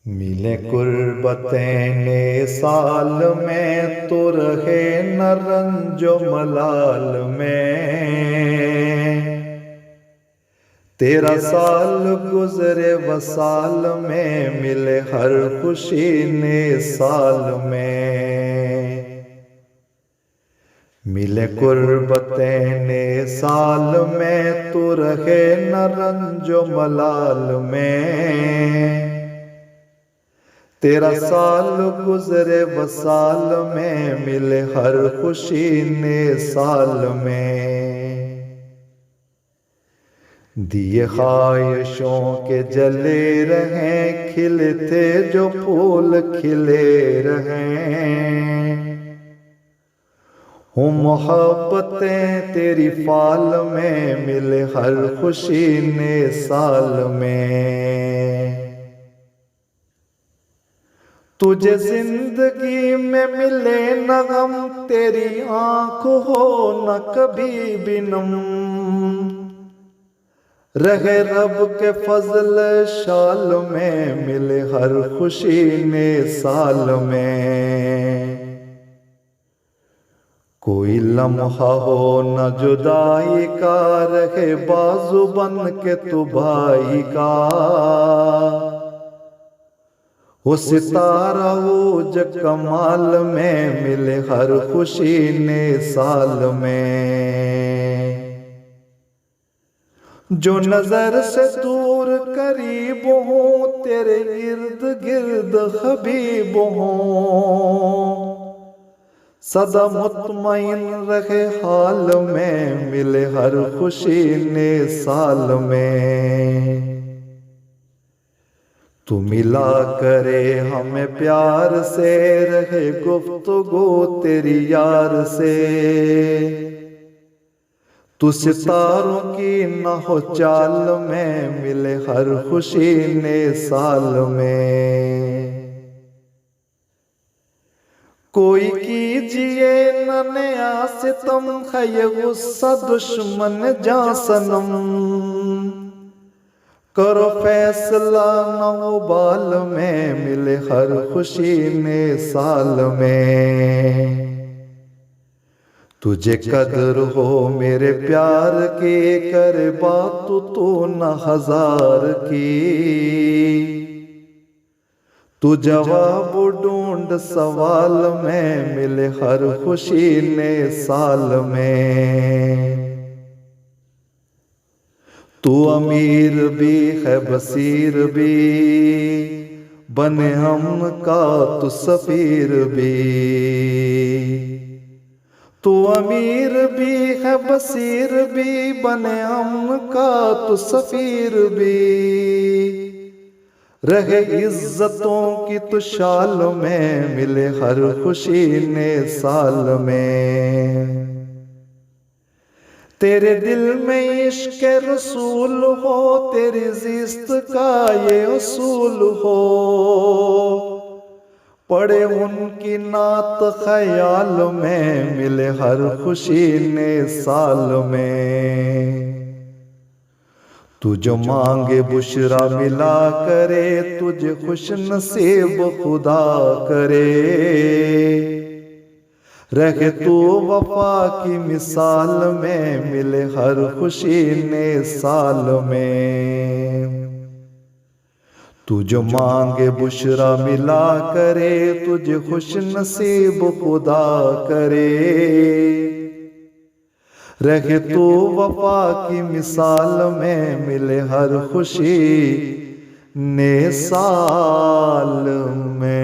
मिले कुर्बतें ने साल में तो रहे न रंजो मलाल में। तेरा साल गुजरे वसाल में मिले हर खुशी ने साल में। मिले कुर्बतें ने साल में तो रहे न रंजो मलाल में। तेरा साल गुजरे वसाल में मिले हर खुशी ने साल में। दिए ख्वाहिशों के जले रहें, खिलते जो फूल खिले रहें। हूँ मोहब्बतें तेरी फाल में मिले हर खुशी ने साल में। तुझे जिंदगी में मिले न गम, तेरी आंख हो न कभी भी नम। रहे रब के फजल शाल में मिले हर खुशी ने साल में। कोई लम्हा हो न जुदाई का, रहे बाजू बन के तू भाई का। वो सितारा ऊज कमाल में मिले हर खुशी ने साल में। जो नजर से दूर करीब हूँ, तेरे इर्द गिर्द हबीब हूँ। सदा मुतमईन रहे हाल में मिले हर खुशी ने साल में। तू मिला करे हमें प्यार से, रहे गुफ्तगू तेरी यार से। तू सितारों की न हो चाल में मिले हर खुशी ने साल में। कोई कीजिए न नया सितम, है ये गुस्सा दुश्मन जा सनम। करो फैसला नौबाल में मिले हर खुशी ने साल में। तुझे कदर हो मेरे प्यार की, करे बात तू न हजार की। तू जवाब ढूंढ सवाल में मिले हर खुशी ने साल में। तू अमीर भी है बसीर भी, बने हम का तू सफीर भी। तू अमीर भी है बसीर भी, बने हम का तू सफीर भी। रहे इज्जतों की तू शाल में मिले हर खुशी ने साल में। तेरे दिल में इश्क रसूल हो, तेरी जिस्त का ये असूल हो। पड़े उनकी नात ख्याल में मिले हर खुशी ने साल में। तू जो मांगे बुशरा मिला करे, तुझे खुश नसीब खुदा करे। रखे तू वफा की मिसाल में मिले हर खुशी ने साल में। तू जो मांगे बुशरा मिला करे, तुझे खुश नसीब खुदा करे। रखे तू वफा की मिसाल में मिले हर खुशी ने साल में।